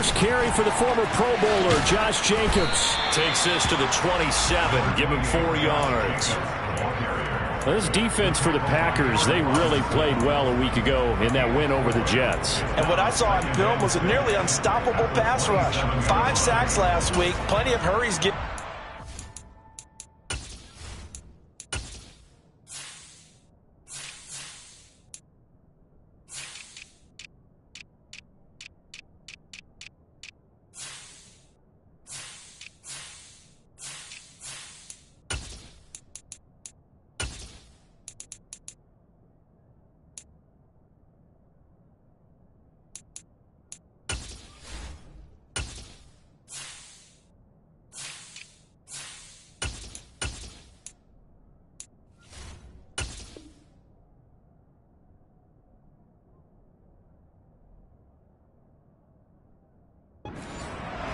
first carry for the former Pro Bowler, Josh Jacobs. Takes this to the 27. Give him 4 yards. Well, this defense for the Packers, they really played well a week ago in that win over the Jets. And what I saw on film was a nearly unstoppable pass rush. 5 sacks last week. Plenty of hurries.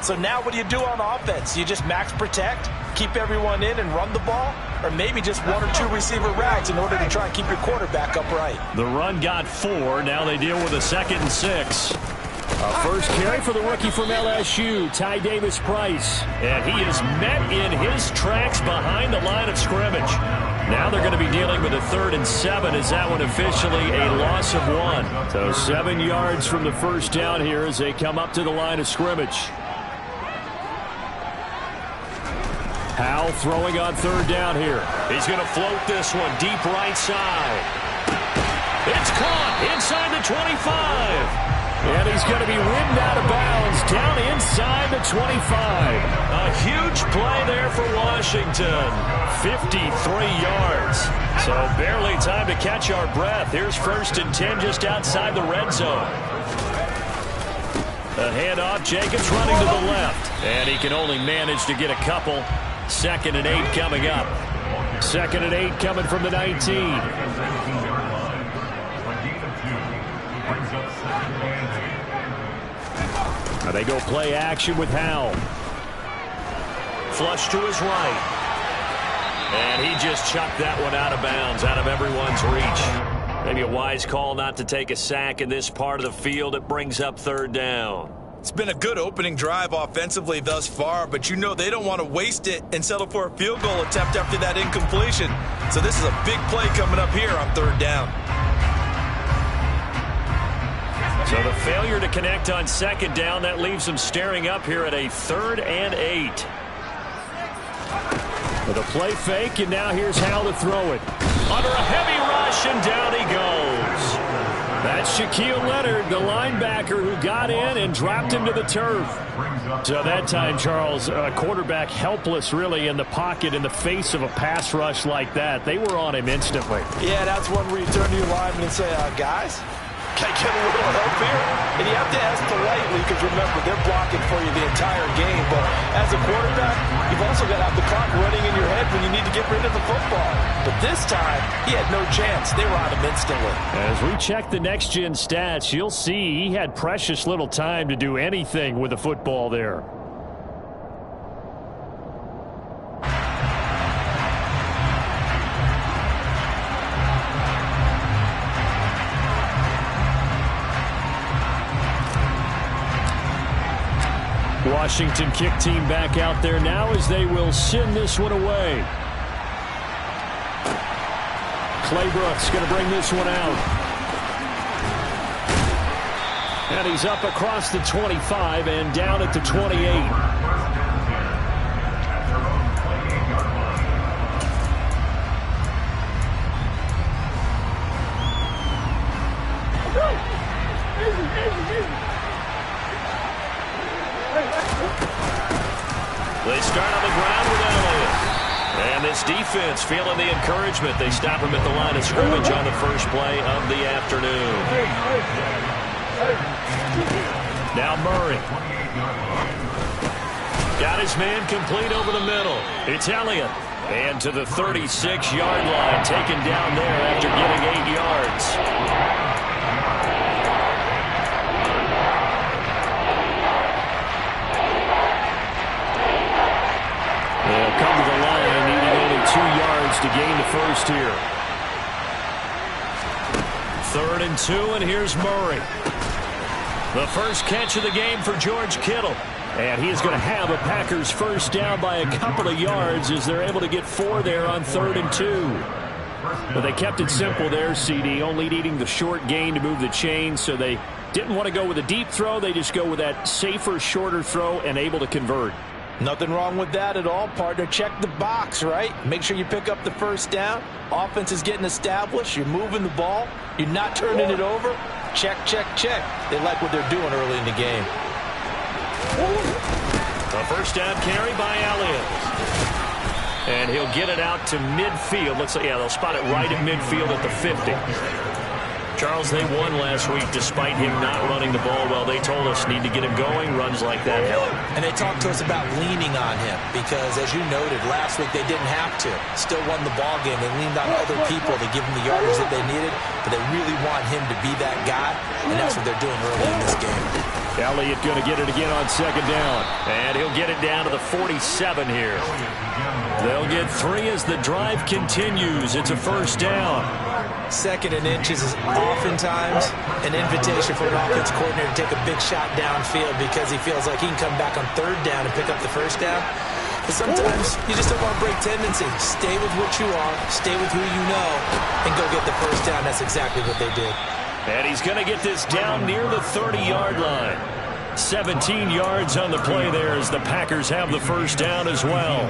So now what do you do on offense? You just max protect, keep everyone in and run the ball? Or maybe just 1 or 2 receiver routes in order to try and keep your quarterback upright? The run got 4. Now they deal with a 2nd and 6. First carry for the rookie from LSU, Ty Davis-Price. And he is met in his tracks behind the line of scrimmage. Now they're going to be dealing with a 3rd and 7. Is that one officially a loss of 1? So 7 yards from the first down here as they come up to the line of scrimmage. Howell throwing on 3rd down here. He's going to float this one deep right side. It's caught inside the 25. And he's going to be ridden out of bounds down inside the 25. A huge play there for Washington. 53 yards. So barely time to catch our breath. Here's 1st and 10 just outside the red zone. A handoff. Jacobs running to the left. And he can only manage to get a couple. 2nd and 8 coming up. 2nd and 8 coming from the 19. Now they go play action with Howell. Flush to his right. And he just chucked that one out of bounds, out of everyone's reach. Maybe a wise call not to take a sack in this part of the field. It brings up 3rd down. It's been a good opening drive offensively thus far, but you know they don't want to waste it and settle for a field goal attempt after that incompletion. So this is a big play coming up here on 3rd down. So the failure to connect on 2nd down, that leaves them staring up here at a 3rd and 8. With a play fake, and now here's Howell to throw it. Under a heavy rush, and down he goes. That's Shaquille Leonard, the linebacker who got in and dropped him to the turf. So that time, Charles, a quarterback helpless really in the pocket in the face of a pass rush like that. They were on him instantly. Yeah, that's one where you turn to your lineman and say, guys, can I get a little help here? And you have to ask politely because, remember, they're blocking for you the entire game. But as a quarterback, you've also got to have the clock running in your head when you need to get rid of the football. But this time, he had no chance. They were on him instantly. As we check the next-gen stats, you'll see he had precious little time to do anything with the football there. Washington kick team back out there now as they will send this one away. Claybrooks going to bring this one out. And he's up across the 25 and down at the 28. They start on the ground with Elliott. And this defense feeling the encouragement. They stop him at the line of scrimmage on the first play of the afternoon. Now Murray. Got his man complete over the middle. It's Elliott. And to the 36-yard line, taken down there after getting 8 yards. They'll come to the line, needing only 2 yards to gain the first here. 3rd and 2, and here's Murray. The first catch of the game for George Kittle. And he is going to have a Packers first down by a couple of yards as they're able to get 4 there on 3rd and 2. But they kept it simple there, CD, only needing the short gain to move the chain, so they didn't want to go with a deep throw. They just go with that safer, shorter throw and able to convert. Nothing wrong with that at all, partner. Check the box, right? Make sure you pick up the first down. Offense is getting established. You're moving the ball. You're not turning it over. Check, check, check. They like what they're doing early in the game. A first down carry by Elliott. And he'll get it out to midfield. Looks like, yeah, they'll spot it right at midfield at the 50. Charles, they won last week despite him not running the ball well. They told us need to get him going. Runs like that help. And they talked to us about leaning on him because, as you noted, last week they didn't have to. Still won the ball game. They leaned on other people to give them the yardage that they needed, but they really want him to be that guy, and that's what they're doing early in this game. Elliott going to get it again on 2nd down. And he'll get it down to the 47 here. They'll get 3 as the drive continues. It's a first down. 2nd and inches is oftentimes an invitation for an offense coordinator to take a big shot downfield because he feels like he can come back on 3rd down and pick up the first down. But sometimes you just don't want to break tendency. Stay with what you are, stay with who you know, and go get the first down. That's exactly what they did. And he's going to get this down near the 30-yard line. 17 yards on the play there as the Packers have the first down as well.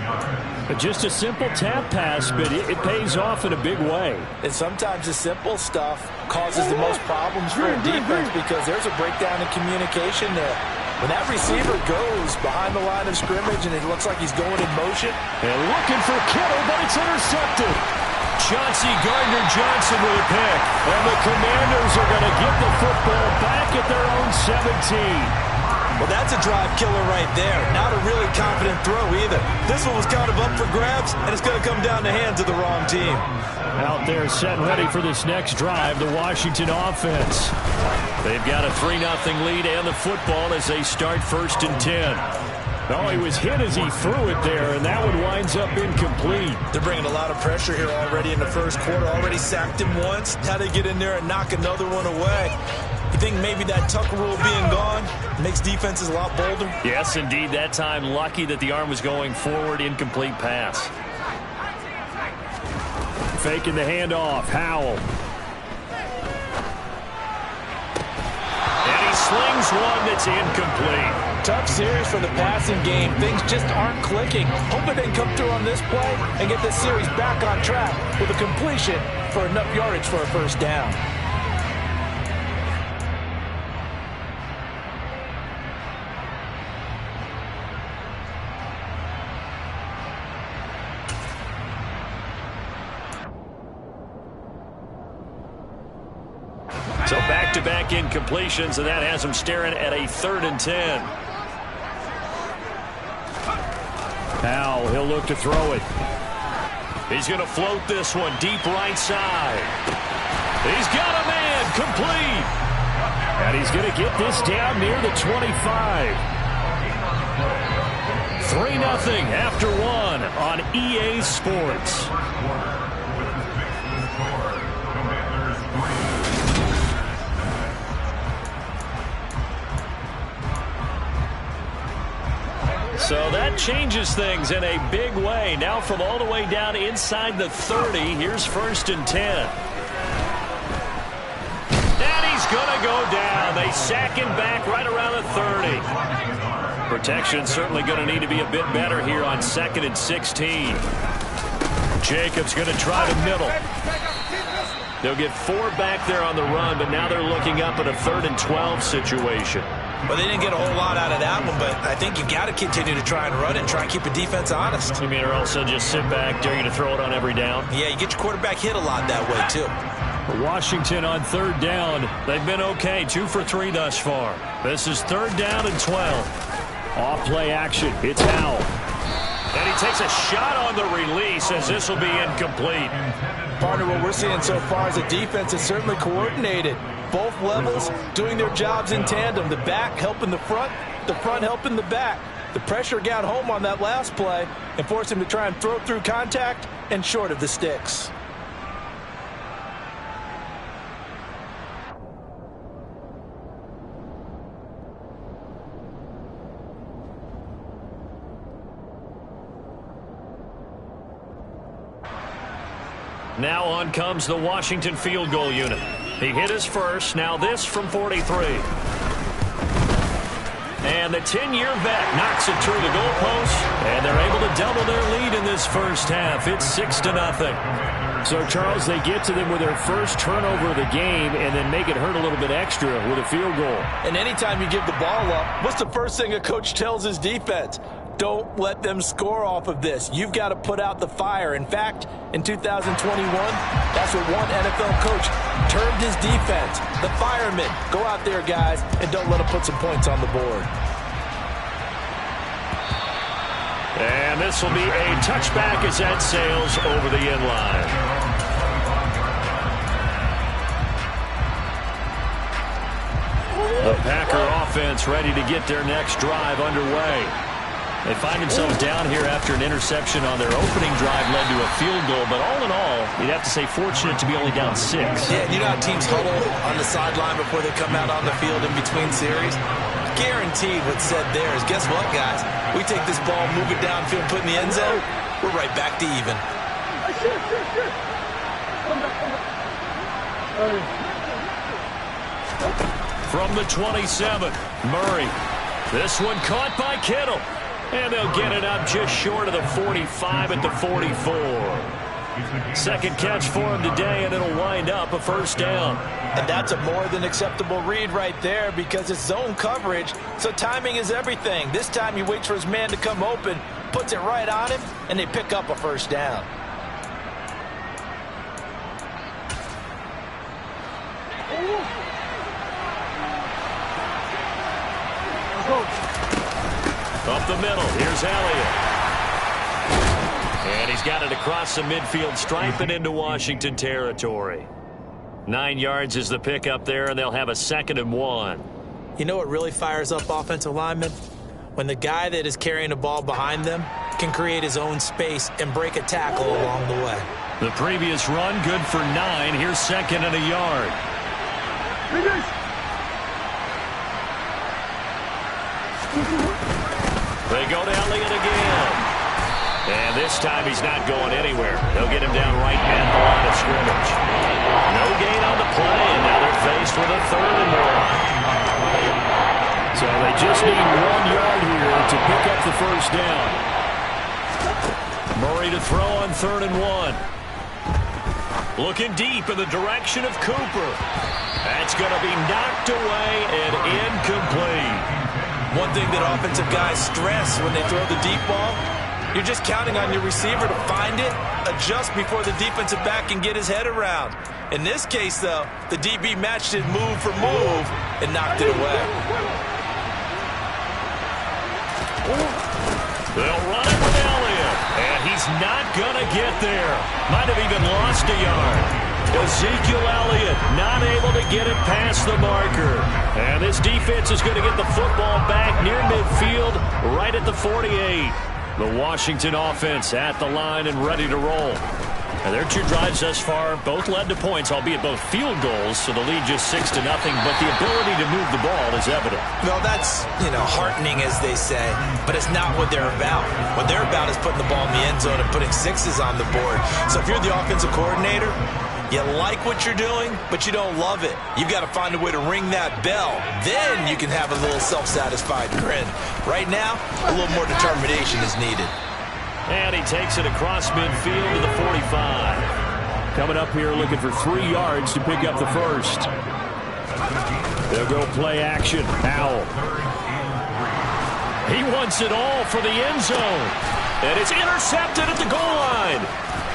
But just a simple tap pass, but it pays off in a big way. And sometimes the simple stuff causes the most problems for a defense because there's a breakdown in communication there. When that receiver goes behind the line of scrimmage and it looks like he's going in motion. And looking for Kittle, but it's intercepted. Chauncey Gardner-Johnson with a pick. And the Commanders are going to get the football back at their own 17. Well, that's a drive killer right there. Not a really confident throw either. This one was kind of up for grabs, and it's going to come down the hands of the wrong team. Out there set ready for this next drive, the Washington offense. They've got a 3-0 lead and the football as they start 1st and 10. Oh, he was hit as he threw it there, and that one winds up incomplete. They're bringing a lot of pressure here already in the first quarter. Already sacked him once. Now they get in there and knock another one away. You think maybe that Tucker rule being gone makes defenses a lot bolder? Yes, indeed. That time, lucky that the arm was going forward. Incomplete pass. Faking the handoff. Howell. And he slings one that's incomplete. Tough series for the passing game. Things just aren't clicking. Hoping they can come through on this play and get this series back on track with a completion for enough yardage for a first down. So back-to-back incompletions, and that has him staring at a 3rd and 10. Now he'll look to throw it. He's going to float this one deep right side. He's got a man complete. And he's going to get this down near the 25. 3-0 after 1 on EA Sports. So that changes things in a big way. Now from all the way down inside the 30, here's 1st and 10. And he's going to go down. They sack him back right around the 30. Protection certainly going to need to be a bit better here on 2nd and 16. Jacobs going to try to middle. They'll get 4 back there on the run, but now they're looking up at a 3rd and 12 situation. Well, they didn't get a whole lot out of that one, but I think you've got to continue to try and run and try and keep the defense honest. You mean, or else they'll just sit back, dare you to throw it on every down? Yeah, you get your quarterback hit a lot that way, too. Washington on 3rd down. They've been okay, 2 for 3 thus far. This is 3rd down and 12. Off-play action. It's Howell. And he takes a shot on the release as this will be incomplete. Partner, what we're seeing so far is a defense that's certainly coordinated. Both levels doing their jobs in tandem. The back helping the front helping the back. The pressure got home on that last play and forced him to try and throw through contact and short of the sticks. Now on comes the Washington field goal unit. He hit his first. Now this from 43. And the 10-year vet knocks it through the goalpost. And they're able to double their lead in this first half. It's 6-0. So, Charles, they get to them with their first turnover of the game and then make it hurt a little bit extra with a field goal. And anytime you give the ball up, what's the first thing a coach tells his defense? Don't let them score off of this. You've got to put out the fire. In fact, in 2021, that's what one NFL coach termed his defense. The firemen. Go out there, guys, and don't let them put some points on the board. And this will be a touchback as that sails over the end line. The Packer offense ready to get their next drive underway. They find themselves down here after an interception on their opening drive led to a field goal. But all in all, you'd have to say fortunate to be only down 6. Yeah, you know how teams huddle on the sideline before they come out on the field in between series? Guaranteed what's said there is, guess what, guys? We take this ball, move it downfield, put it in the end zone, we're right back to even. From the 27, Murray. This one caught by Kittle. And they'll get it up just short of the 45 at the 44. Second catch for him today, and it'll wind up a first down. And that's a more than acceptable read right there because it's zone coverage, so timing is everything. This time he waits for his man to come open, puts it right on him, and they pick up a first down. Up the middle, here's Elliott. And he's got it across the midfield stripe and into Washington territory. 9 yards is the pickup there, and they'll have a 2nd and 1. You know what really fires up offensive linemen? When the guy that is carrying the ball behind them can create his own space and break a tackle along the way. The previous run, good for 9. Here's 2nd and a yard. They go to Elliott again. And this time he's not going anywhere. They'll get him down right at the line of scrimmage. No gain on the play, and now they're faced with a 3rd and 1. So they just need 1 yard here to pick up the first down. Murray to throw on 3rd and 1. Looking deep in the direction of Cooper. That's going to be knocked away and incomplete. One thing that offensive guys stress when they throw the deep ball, you're just counting on your receiver to find it, adjust before the defensive back can get his head around. In this case, though, the DB matched it move for move and knocked it away. They'll run it with Elliott, and he's not going to get there. Might have even lost a yard. Ezekiel Elliott not able to get it past the marker. And this defense is going to get the football back near midfield, right at the 48. The Washington offense at the line and ready to roll. And their 2 drives thus far both led to points, albeit both field goals, so the lead just 6-0, but the ability to move the ball is evident. Well, that's, heartening, as they say, but it's not what they're about. What they're about is putting the ball in the end zone and putting 6s on the board. So if you're the offensive coordinator, you like what you're doing, but you don't love it. You've got to find a way to ring that bell. Then you can have a little self-satisfied grin. Right now, a little more determination is needed. And he takes it across midfield to the 45. Coming up here looking for 3 yards to pick up the first. They'll go play action. Howell. He wants it all for the end zone. And it's intercepted at the goal line.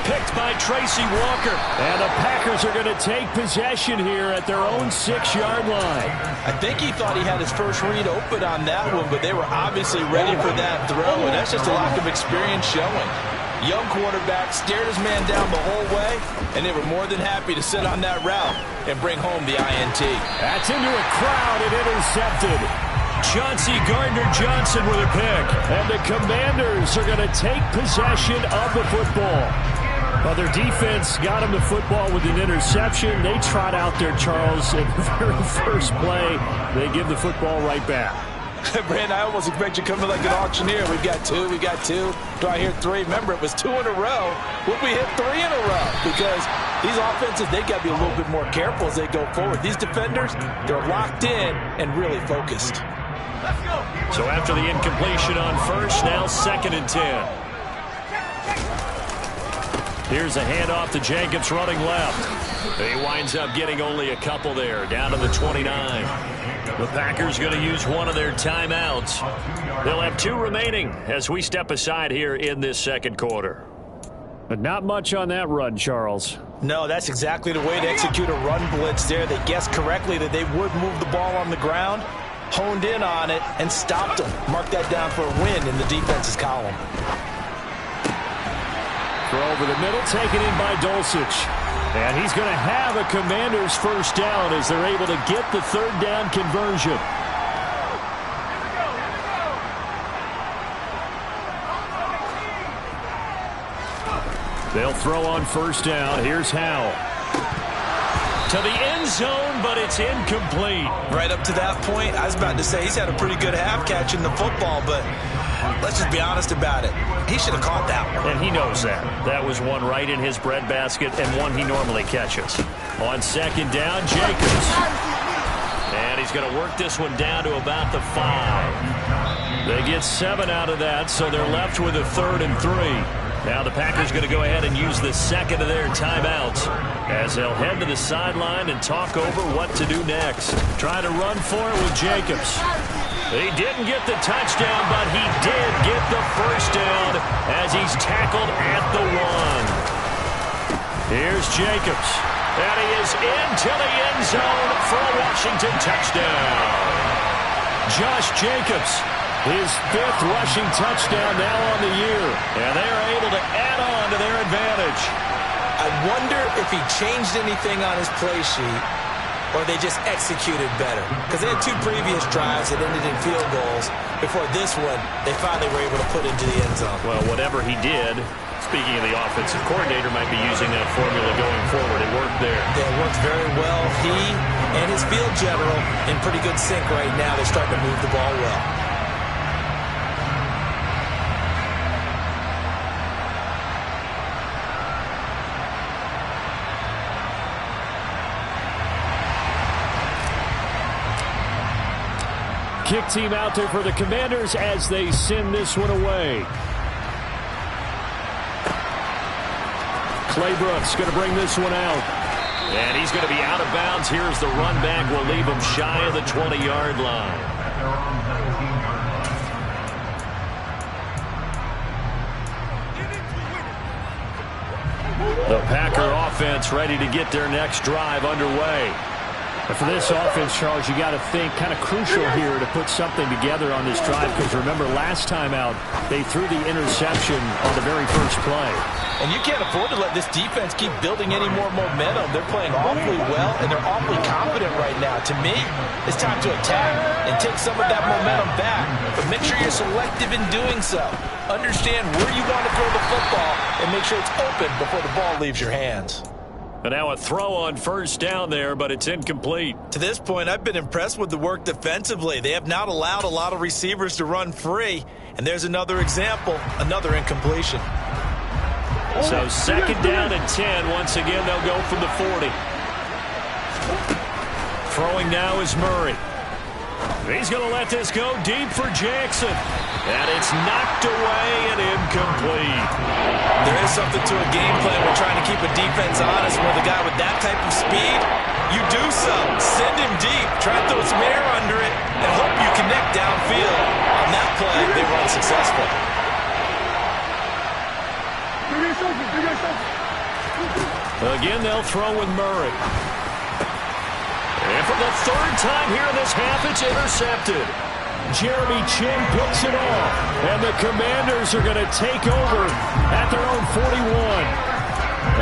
Picked by Tracy Walker. And the Packers are going to take possession here at their own 6-yard line. I think he thought he had his first read open on that one, but they were obviously ready for that throw, and that's just a lack of experience showing. Young quarterback stared his man down the whole way, and they were more than happy to sit on that route and bring home the INT. That's into a crowd and intercepted. Chauncey Gardner-Johnson with a pick. And the Commanders are going to take possession of the football. Well, their defense got him the football with an interception. They trot out there, Charles, in the very first play. They give the football right back. Brandon, I almost expect you coming like an auctioneer. We've got two. Do I hear three? Remember, it was 2 in a row. Would we hit 3 in a row? Because these offenses, they got to be a little bit more careful as they go forward. These defenders, they're locked in and really focused. So after the incompletion on first, now 2nd and 10. Here's a handoff to Jacobs running left. He winds up getting only a couple there, down to the 29. The Packers going to use one of their timeouts. They'll have 2 remaining as we step aside here in this second quarter. But not much on that run, Charles. No, that's exactly the way to execute a run blitz there. They guessed correctly that they would move the ball on the ground, honed in on it, and stopped them. Mark that down for a win in the defense's column. Throw over the middle, taken in by Dulcich. And he's going to have a Commanders first down as they're able to get the 3rd down conversion. They'll throw on first down. Here's Howell. To the end zone, but it's incomplete. Right up to that point, I was about to say he's had a pretty good half catching the football, but let's just be honest about it. He should have caught that one. And he knows that. That was one right in his breadbasket and one he normally catches. On 2nd down, Jacobs. And he's going to work this one down to about the 5. They get 7 out of that, so they're left with a 3rd and 3. Now the Packers going to go ahead and use the 2nd of their timeouts as they'll head to the sideline and talk over what to do next. Trying to run for it with Jacobs. He didn't get the touchdown, but he did get the first down as he's tackled at the 1. Here's Jacobs. And he is into the end zone for a Washington touchdown. Josh Jacobs, his 5th rushing touchdown now on the year. And they are able to add on to their advantage. I wonder if he changed anything on his play sheet or they just executed better. Because they had 2 previous drives that ended in field goals. Before this one, they finally were able to put into the end zone. Well, whatever he did, speaking of the offensive coordinator, might be using that formula going forward. It worked there. Yeah, it worked very well. He and his field general in pretty good sync right now. They're starting to move the ball well. Kick team out there for the Commanders as they send this one away. Claybrooks going to bring this one out. And he's going to be out of bounds. Here's the run back. Will leave him shy of the 20-yard line. The Packer offense ready to get their next drive underway. And for this offense, Charles, you got to think kind of crucial here to put something together on this drive, because remember last time out they threw the interception on the very first play. And you can't afford to let this defense keep building any more momentum. They're playing awfully well, and they're awfully confident right now. To me, it's time to attack and take some of that momentum back. But make sure you're selective in doing so. Understand where you want to throw the football and make sure it's open before the ball leaves your hands. And now a throw on first down there, but it's incomplete. To this point, I've been impressed with the work defensively. They have not allowed a lot of receivers to run free. And there's another example, another incompletion. So 2nd down and 10. Once again, they'll go from the 40. Throwing now is Murray. He's going to let this go deep for Jackson. And it's knocked away and incomplete. There is something to a game plan. We're trying to keep a defense honest. With a guy with that type of speed, you do so. Send him deep. Try to throw some air under it and hope you connect downfield. On that play, they were unsuccessful. Again, they'll throw with Murray. And for the 3rd time here in this half, it's intercepted. Jeremy Chinn picks it off, and the Commanders are going to take over at their own 41.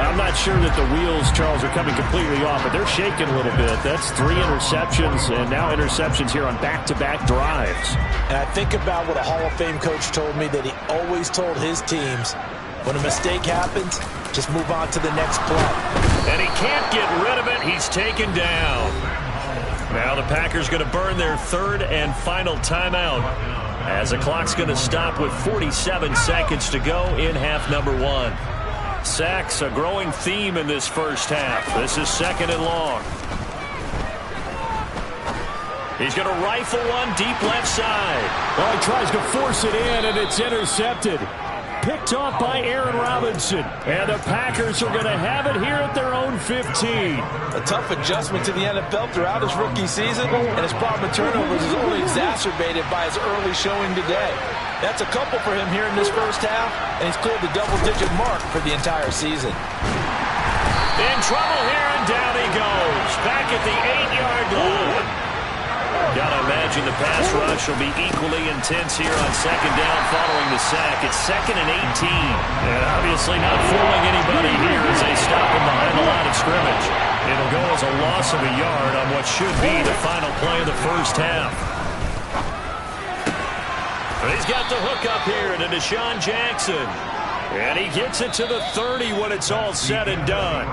I'm not sure that the wheels, Charles, are coming completely off, but they're shaking a little bit. That's 3 interceptions, and now interceptions here on back-to-back drives. And I think about what a Hall of Fame coach told me, that he always told his teams, when a mistake happens, just move on to the next play. And he can't get rid of it. He's taken down. Now the Packers going to burn their third and final timeout as the clock's going to stop with 47 seconds to go in half number one. Sacks, a growing theme in this first half. This is second and long. He's going to rifle one deep left side. Well, he tries to force it in, and it's intercepted. Picked off by Aaron Robinson. And the Packers are going to have it here at their own 15. A tough adjustment to the NFL throughout his rookie season, and his problem with turnovers is only exacerbated by his early showing today. That's a couple for him here in this first half, and he's cleared the double-digit mark for the entire season. In trouble here, and down he goes. Back at the 8-yard line. Gotta imagine the pass rush will be equally intense here on second down following the sack. It's second and 18. And obviously not fooling anybody here as they stop him behind the line of scrimmage. It'll go as a loss of a yard on what should be the final play of the first half. But he's got the hook up here to Deshaun Jackson. And he gets it to the 30 when it's all said and done.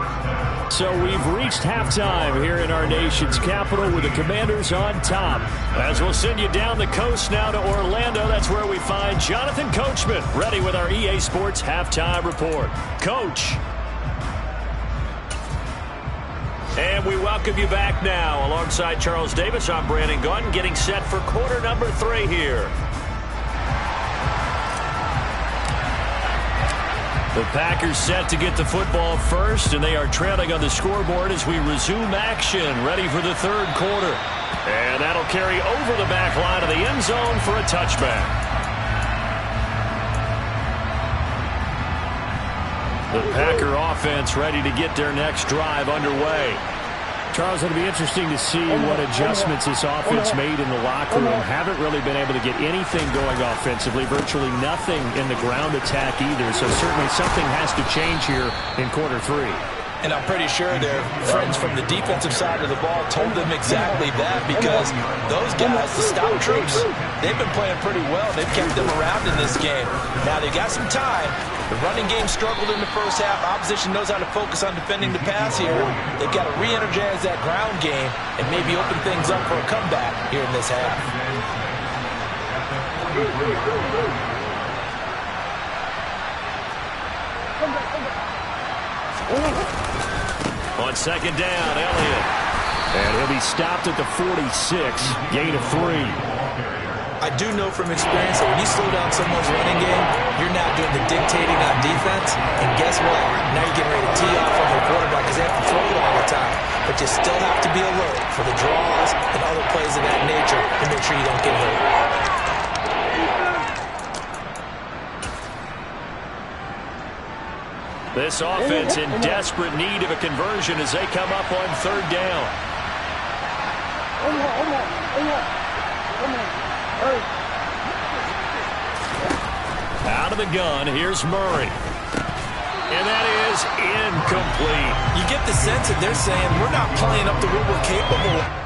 So we've reached halftime here in our nation's capital with the Commanders on top. As we'll send you down the coast now to Orlando, that's where we find Jonathan Coachman ready with our EA Sports halftime report. Coach. And we welcome you back now. Alongside Charles Davis, I'm Brandon Gaudin, getting set for quarter number 3 here. The Packers set to get the football first, and they are trailing on the scoreboard as we resume action, ready for the third quarter. And that'll carry over the back line of the end zone for a touchback. The Packer offense ready to get their next drive underway. Charles, it'll be interesting to see what adjustments this offense made in the locker room. Haven't really been able to get anything going offensively, virtually nothing in the ground attack either. So certainly something has to change here in quarter 3. And I'm pretty sure their friends from the defensive side of the ball told them exactly that, because those guys, the stout troops, they've been playing pretty well. They've kept them around in this game. Now they got some time. The running game struggled in the first half. Opposition knows how to focus on defending the pass here. They've got to re-energize that ground game and maybe open things up for a comeback here in this half. On second down, Elliott. And he'll be stopped at the 46, gain of 3. I do know from experience that when you slow down someone's running game, you're now doing the dictating on defense. And guess what? Now you're getting ready to tee off on the quarterback because they have to throw it all the time. But you still have to be alert for the draws and other plays of that nature to make sure you don't get hurt. This offense in desperate need of a conversion as they come up on third down. Out of the gun, here's Murray. And that is incomplete. You get the sense that they're saying, we're not playing up to what we're capable of.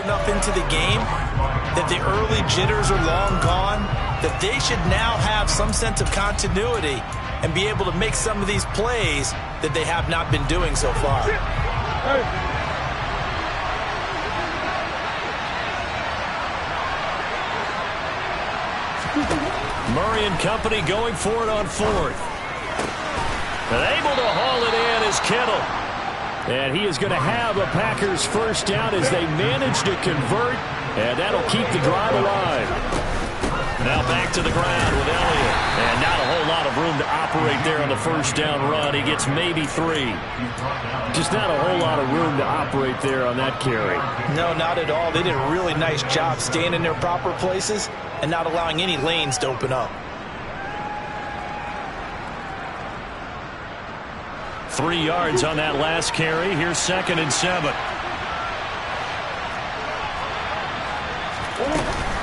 Enough into the game that the early jitters are long gone, that they should now have some sense of continuity and be able to make some of these plays that they have not been doing so far. Murray and company going for it on fourth. And able to haul it in is Kittle. And he is going to have a Packers first down as they manage to convert, and that'll keep the drive alive. Now back to the ground with Elliott. And not a whole lot of room to operate there on the first down run. He gets maybe 3. Just not a whole lot of room to operate there on that carry. No, not at all. They did a really nice job staying in their proper places and not allowing any lanes to open up. 3 yards on that last carry. Here's second and 7.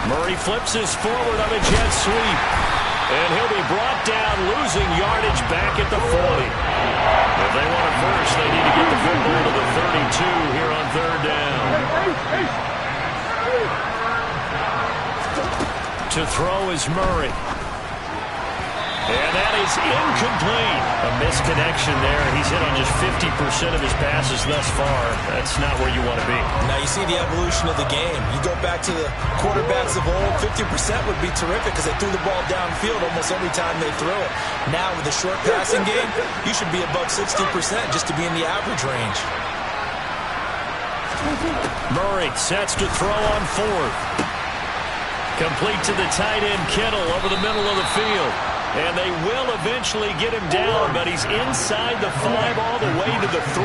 Murray flips this forward on a jet sweep. And he'll be brought down, losing yardage back at the 40. If they want it first, they need to get the football to the 32 here on third down. To throw is Murray. And that is incomplete. A misconnection there. He's hit on just 50% of his passes thus far. That's not where you want to be. Now you see the evolution of the game. You go back to the quarterbacks of old, 50% would be terrific because they threw the ball downfield almost every time they threw it. Now with the short passing game, you should be above 60% just to be in the average range. Murray sets to throw on fourth. Complete to the tight end Kittle over the middle of the field. And they will eventually get him down, but he's inside the 5 all the way to the 3.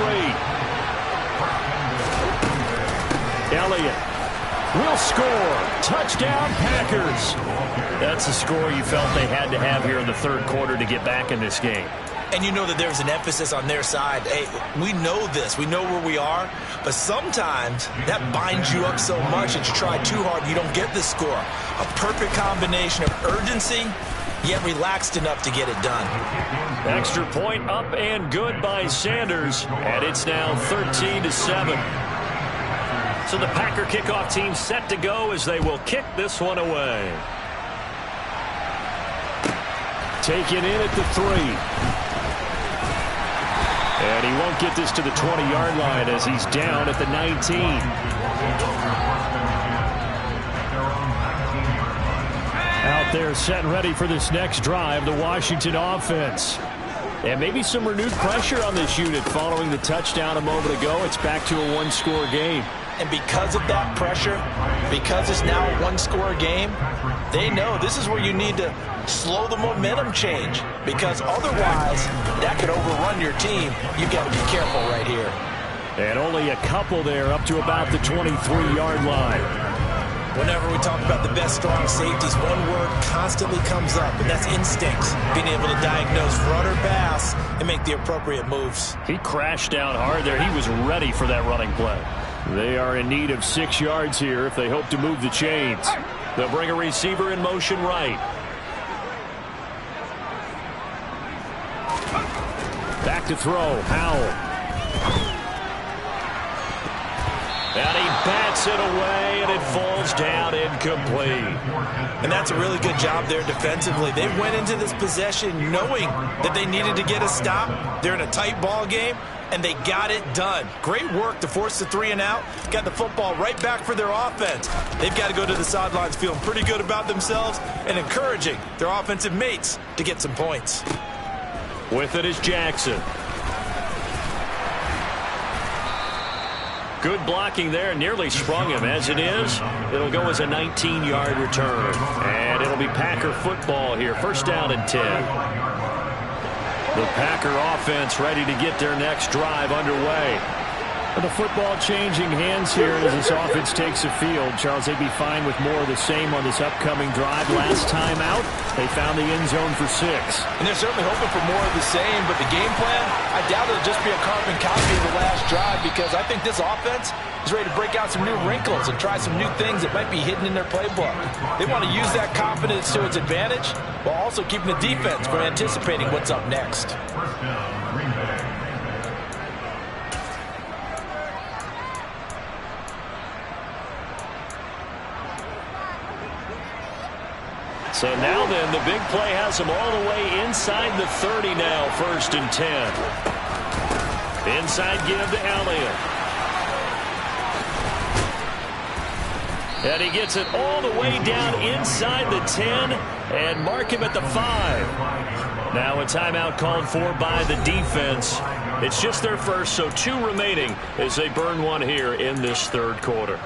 Elliott will score. Touchdown, Packers. That's the score you felt they had to have here in the third quarter to get back in this game. And you know that there's an emphasis on their side. Hey, we know this. We know where we are. But sometimes that binds you up so much that you try too hard, you don't get the score. A perfect combination of urgency, yet relaxed enough to get it done. Extra point up and good by Sanders. And it's now 13-7. So the Packer kickoff team set to go as they will kick this one away. Taken in at the 3. And he won't get this to the 20-yard line as he's down at the 19. Out there set and ready for this next drive, the Washington offense. And maybe some renewed pressure on this unit following the touchdown a moment ago. It's back to a one-score game. And because of that pressure, because it's now a one-score game, they know this is where you need to slow the momentum change, because otherwise that could overrun your team. You've got to be careful right here. And only a couple there up to about the 23-yard line. Whenever we talk about the best strong safeties, one word constantly comes up, and that's instincts. Being able to diagnose run or pass and make the appropriate moves. He crashed down hard there. He was ready for that running play. They are in need of 6 yards here if they hope to move the chains. They'll bring a receiver in motion right. Back to throw, Howell. And he bats it away, and it falls down incomplete. And that's a really good job there defensively. They went into this possession knowing that they needed to get a stop. They're in a tight ball game, and they got it done. Great work to force the 3 and out. Got the football right back for their offense. They've got to go to the sidelines feeling pretty good about themselves and encouraging their offensive mates to get some points. With it is Jackson. Good blocking there. Nearly sprung him. As it is, it'll go as a 19-yard return. And it'll be Packer football here. First down and 10. The Packer offense ready to get their next drive underway. The football changing hands here as this offense takes the field. Charles, they'd be fine with more of the same on this upcoming drive. Last time out, they found the end zone for 6. And they're certainly hoping for more of the same, but the game plan, I doubt it'll just be a carbon copy of the last drive, because I think this offense is ready to break out some new wrinkles and try some new things that might be hidden in their playbook. They want to use that confidence to its advantage while also keeping the defense from anticipating what's up next. So now then, the big play has them all the way inside the 30 now, 1st and 10. Inside give to Elliott. And he gets it all the way down inside the 10 and mark him at the 5. Now a timeout called for by the defense. It's just their first, so 2 remaining as they burn one here in this third quarter.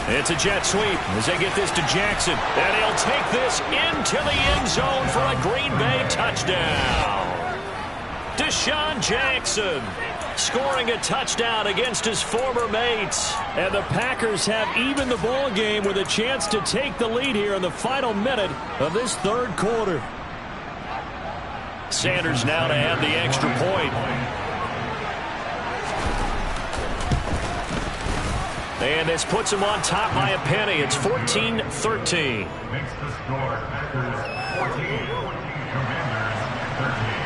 It's a jet sweep as they get this to Jackson. And he'll take this into the end zone for a Green Bay touchdown. Deshaun Jackson scoring a touchdown against his former mates. And the Packers have evened the ball game with a chance to take the lead here in the final minute of this third quarter. Sanders now to add the extra point. And this puts him on top by a penny. It's 14-13. Makes the score Packers 14, Commanders 13.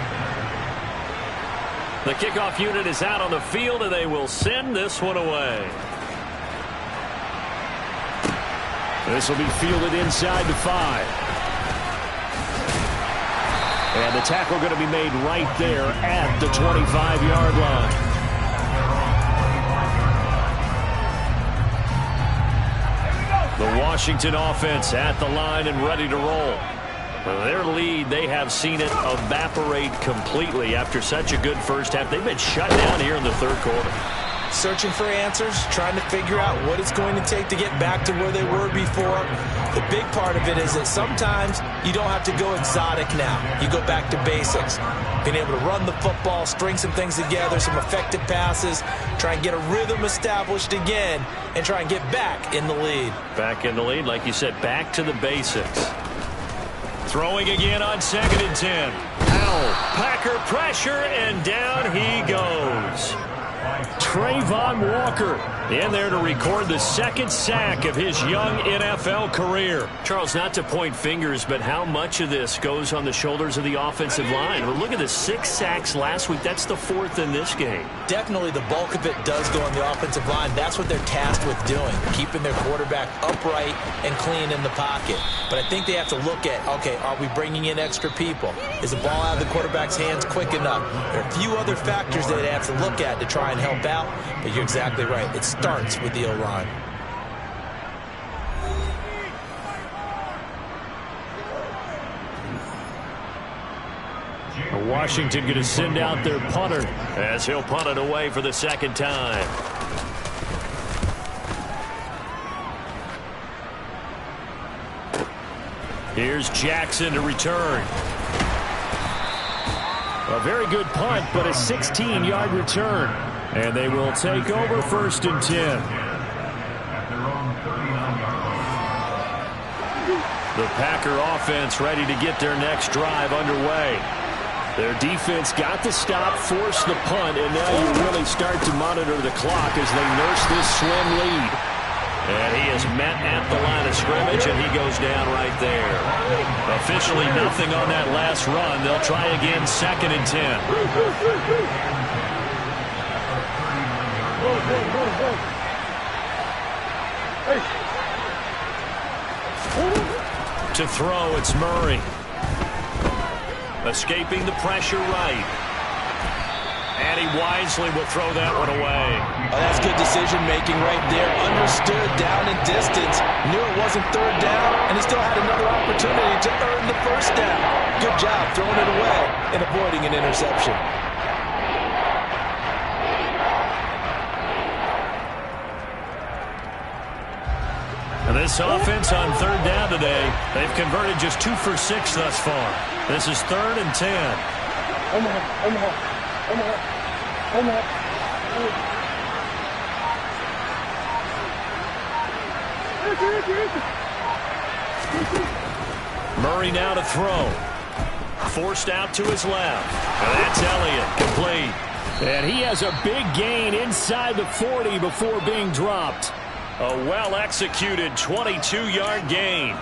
The kickoff unit is out on the field, and they will send this one away. This will be fielded inside the 5. And the tackle going to be made right there at the 25-yard line. The Washington offense at the line and ready to roll. Their lead, they have seen it evaporate completely after such a good first half. They've been shut down here in the third quarter. Searching for answers, trying to figure out what it's going to take to get back to where they were before. The big part of it is that sometimes you don't have to go exotic now. You go back to basics. Being able to run the football, string some things together, some effective passes, try and get a rhythm established again, and try and get back in the lead. Back in the lead, like you said, back to the basics. Throwing again on 2nd and 10. Powell, Packer pressure, and down he goes. Trayvon Walker in there to record the second sack of his young NFL career. Charles, not to point fingers, but how much of this goes on the shoulders of the offensive line? Well, look at the 6 sacks last week. That's the 4th in this game. Definitely the bulk of it does go on the offensive line. That's what they're tasked with doing, keeping their quarterback upright and clean in the pocket. But I think they have to look at, okay, are we bringing in extra people? Is the ball out of the quarterback's hands quick enough? There are a few other factors that they have to look at to try and help out, but you're exactly right. It starts with the O-line. Washington going to send out their punter as he'll punt it away for the second time. Here's Jackson to return. A very good punt, but a 16-yard return. And they will take over 1st and 10. The Packer offense ready to get their next drive underway. Their defense got the stop, forced the punt, and now you really start to monitor the clock as they nurse this slim lead. And he is met at the line of scrimmage, and he goes down right there. Officially nothing on that last run. They'll try again 2nd and 10. To throw, it's Murray. Escaping the pressure right. And he wisely will throw that one away. Oh, that's good decision-making right there. Understood down and distance. Knew it wasn't 3rd down, and he still had another opportunity to earn the 1st down. Good job throwing it away and avoiding an interception. And this offense on 3rd down today, they've converted just 2 for 6 thus far. This is 3rd and 10. Murray now to throw. Forced out to his left. And that's Elliott, complete. And he has a big gain inside the 40 before being dropped. A well-executed 22-yard gain.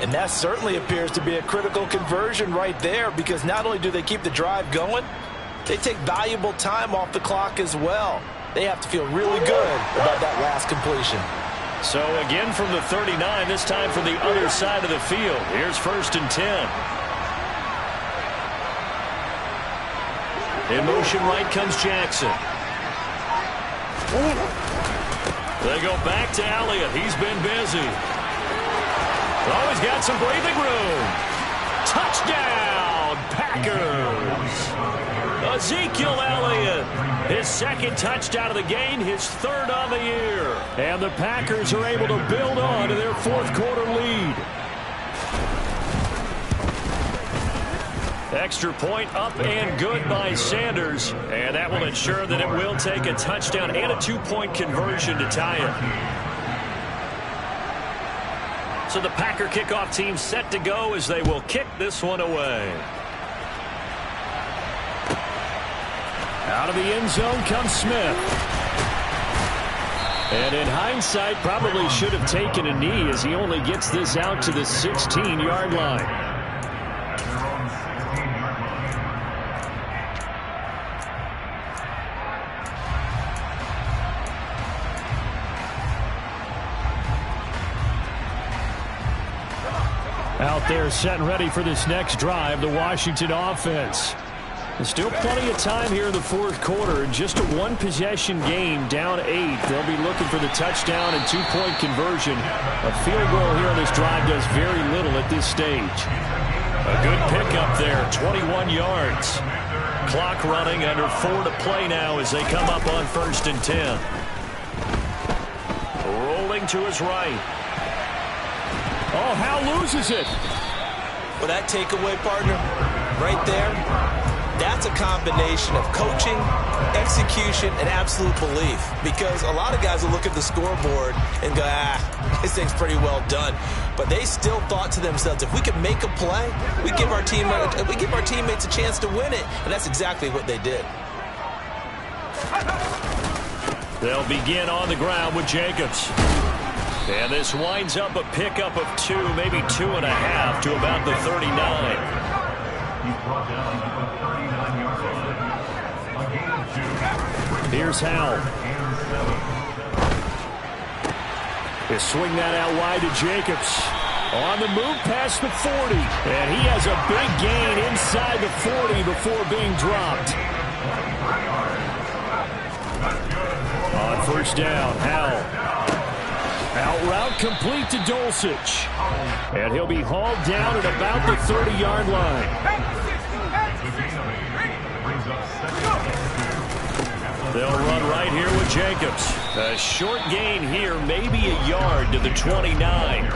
And that certainly appears to be a critical conversion right there, because not only do they keep the drive going, they take valuable time off the clock as well. They have to feel really good about that last completion. So again from the 39, this time from the other side of the field. Here's 1st and 10. In motion right comes Jackson. They go back to Elliott. He's been busy. Oh, he's got some breathing room. Touchdown, Packers. Ezekiel Elliott, his 2nd touchdown of the game, his 3rd on the year. And the Packers are able to build on to their 4th quarter lead. Extra point up and good by Sanders. And that will ensure that it will take a touchdown and a 2-point conversion to tie it. So the Packer kickoff team set to go as they will kick this one away. Out of the end zone comes Smith. And in hindsight, probably should have taken a knee as he only gets this out to the 16-yard line. Out there set and ready for this next drive, the Washington offense. There's still plenty of time here in the fourth quarter. Just a one-possession game, down 8. They'll be looking for the touchdown and 2-point conversion. A field goal here on this drive does very little at this stage. A good pickup there, 21 yards. Clock running, under 4 to play now as they come up on 1st and 10. Rolling to his right. Oh, Howell loses it. Well, that takeaway, partner, right there, that's a combination of coaching, execution, and absolute belief. Because a lot of guys will look at the scoreboard and go, this thing's pretty well done. But they still thought to themselves, if we could make a play, we give our teammates a chance to win it. And that's exactly what they did. They'll begin on the ground with Jacobs. And this winds up a pickup of 2, maybe 2.5 to about the 39. Here's Howell. They swing that out wide to Jacobs. On the move past the 40. And he has a big gain inside the 40 before being dropped. On 1st down, Howell. Out route complete to Dulcich. And he'll be hauled down at about the 30-yard line. They'll run right here with Jacobs. A short gain here, maybe a yard to the 29.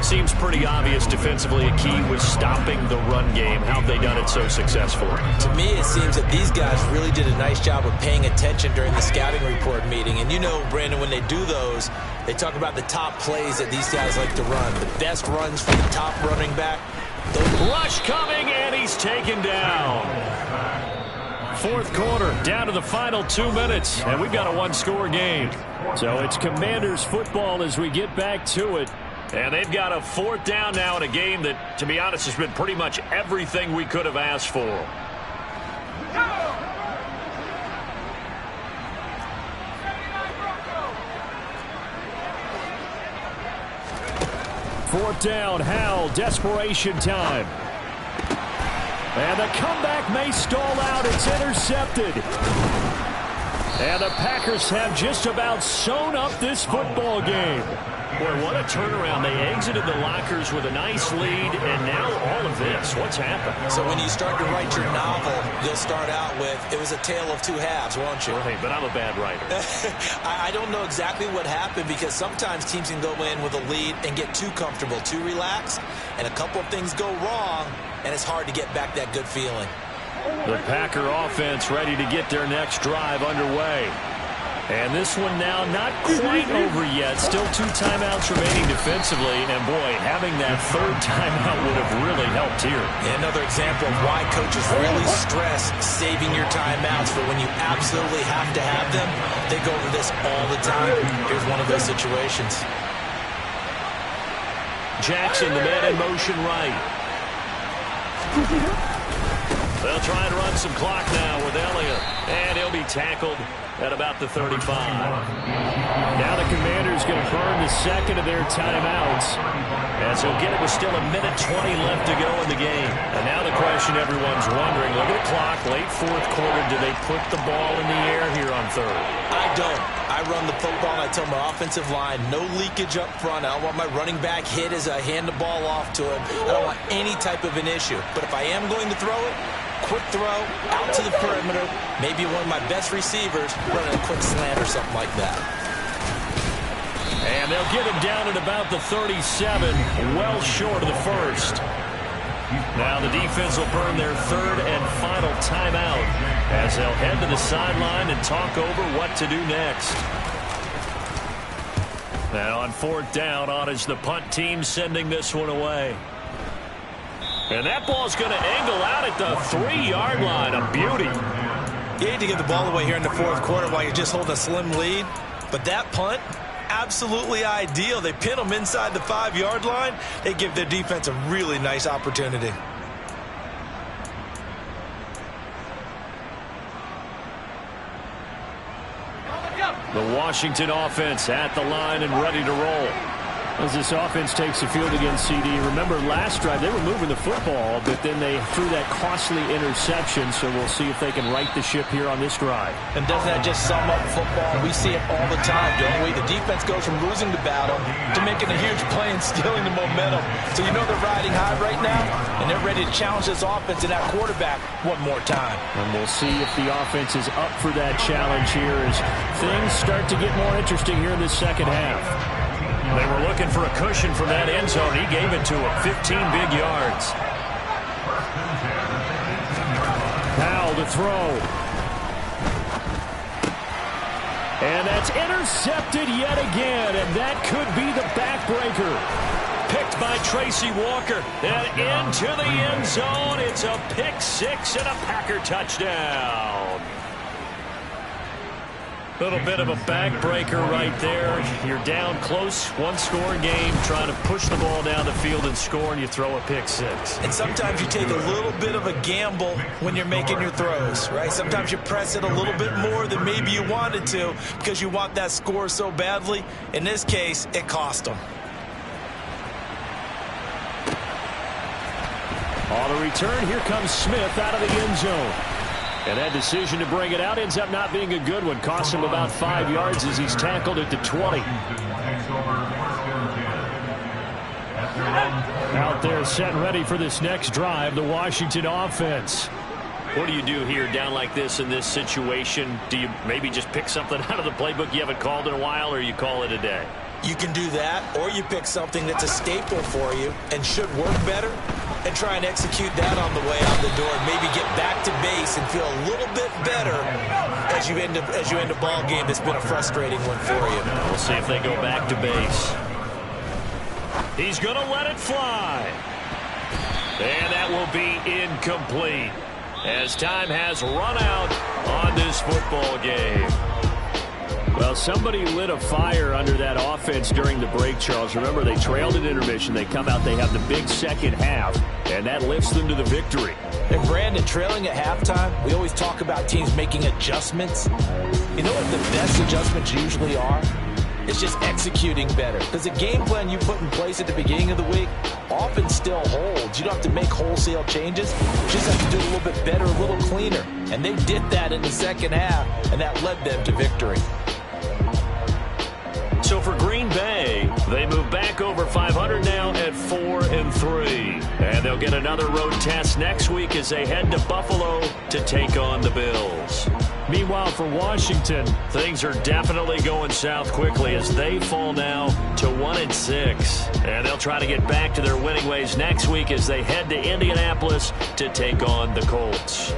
Seems pretty obvious defensively a key was stopping the run game. How have they done it so successfully? To me, it seems that these guys really did a nice job of paying attention during the scouting report meeting. And you know, Brandon, when they do those, they talk about the top plays that these guys like to run. The best runs from the top running back. Rush coming, and he's taken down. Fourth quarter, down to the final 2 minutes, and we've got a one-score game. So it's Commanders football as we get back to it. And they've got a 4th down now in a game that, to be honest, has been pretty much everything we could have asked for. Fourth down, Howell, desperation time. And the comeback may stall out. It's intercepted. And the Packers have just about sewn up this football game. Boy, what a turnaround. They exited the lockers with a nice lead, and now all of this. What's happened? So when you start to write your novel, you'll start out with, it was a tale of 2 halves, won't you? Right, but I'm a bad writer. I don't know exactly what happened because sometimes teams can go in with a lead and get too comfortable, too relaxed, and a couple of things go wrong, and it's hard to get back that good feeling. The Packer offense ready to get their next drive underway. And this one now not quite over yet. Still 2 timeouts remaining defensively. And, boy, having that 3rd timeout would have really helped here. Yeah, another example of why coaches really stress saving your timeouts. For when you absolutely have to have them, they go over this all the time. Here's one of those situations. Jackson, the man in motion right. They'll try and run some clock now with Elliott. And he'll be tackled at about the 35. Now the Commanders going to burn the 2nd of their timeouts. As he'll get it with still 1:20 left to go in the game. And now the question everyone's wondering, look at the clock, late 4th quarter, do they put the ball in the air here on 3rd? I don't. I run the football, and I tell my offensive line, no leakage up front. I don't want my running back hit as I hand the ball off to him. I don't want any type of an issue. But if I am going to throw it, quick throw, out to the perimeter, maybe one of my best receivers running a quick slant or something like that. And they'll get him down at about the 37, well short of the 1st. Now the defense will burn their third and final timeout as they'll head to the sideline and talk over what to do next. Now on fourth down, on is the punt team sending this one away. And that ball's going to angle out at the 3-yard line. A beauty. You hate to give the ball away here in the fourth quarter while you're just holding a slim lead. But that punt, absolutely ideal. They pin them inside the 5-yard line. They give their defense a really nice opportunity. The Washington offense at the line and ready to roll. As this offense takes the field against CD, remember last drive they were moving the football, but then they threw that costly interception, so we'll see if they can right the ship here on this drive. And doesn't that just sum up football? We see it all the time, don't we? The defense goes from losing the battle to making a huge play and stealing the momentum. So you know they're riding high right now, and they're ready to challenge this offense and that quarterback one more time. And we'll see if the offense is up for that challenge here as things start to get more interesting here in the second half. They were looking for a cushion from that end zone. He gave it to him. 15 big yards. Powell to throw. And that's intercepted yet again, and that could be the backbreaker. Picked by Tracy Walker. And into the end zone. It's a pick six and a Packer touchdown. Little bit of a backbreaker right there. You're down close, one-score game, trying to push the ball down the field and score, and you throw a pick six. And sometimes you take a little bit of a gamble when you're making your throws, right? Sometimes you press it a little bit more than maybe you wanted to because you want that score so badly. In this case, it cost them. On the return, here comes Smith out of the end zone. And that decision to bring it out ends up not being a good one. Costs him about 5 yards as he's tackled at the 20. Out there set and ready for this next drive, the Washington offense. What do you do here down like this in this situation? Do you maybe just pick something out of the playbook you haven't called in a while, or you call it a day? You can do that, or you pick something that's a staple for you and should work better and try and execute that on the way out the door and maybe get back to base and feel a little bit better as you end a ball game that's been a frustrating one for you. We'll see if they go back to base. He's going to let it fly. And that will be incomplete as time has run out on this football game. Well, somebody lit a fire under that offense during the break, Charles. Remember, they trailed at intermission. They come out, they have the big second half, and that lifts them to the victory. And Brandon, trailing at halftime, we always talk about teams making adjustments. You know what the best adjustments usually are? It's just executing better. Because the game plan you put in place at the beginning of the week often still holds. You don't have to make wholesale changes. You just have to do a little bit better, a little cleaner. And they did that in the second half, and that led them to victory. So for Green Bay, they move back over 500 now at 4-3. And they'll get another road test next week as they head to Buffalo to take on the Bills. Meanwhile, for Washington, things are definitely going south quickly as they fall now to 1-6. And they'll try to get back to their winning ways next week as they head to Indianapolis to take on the Colts.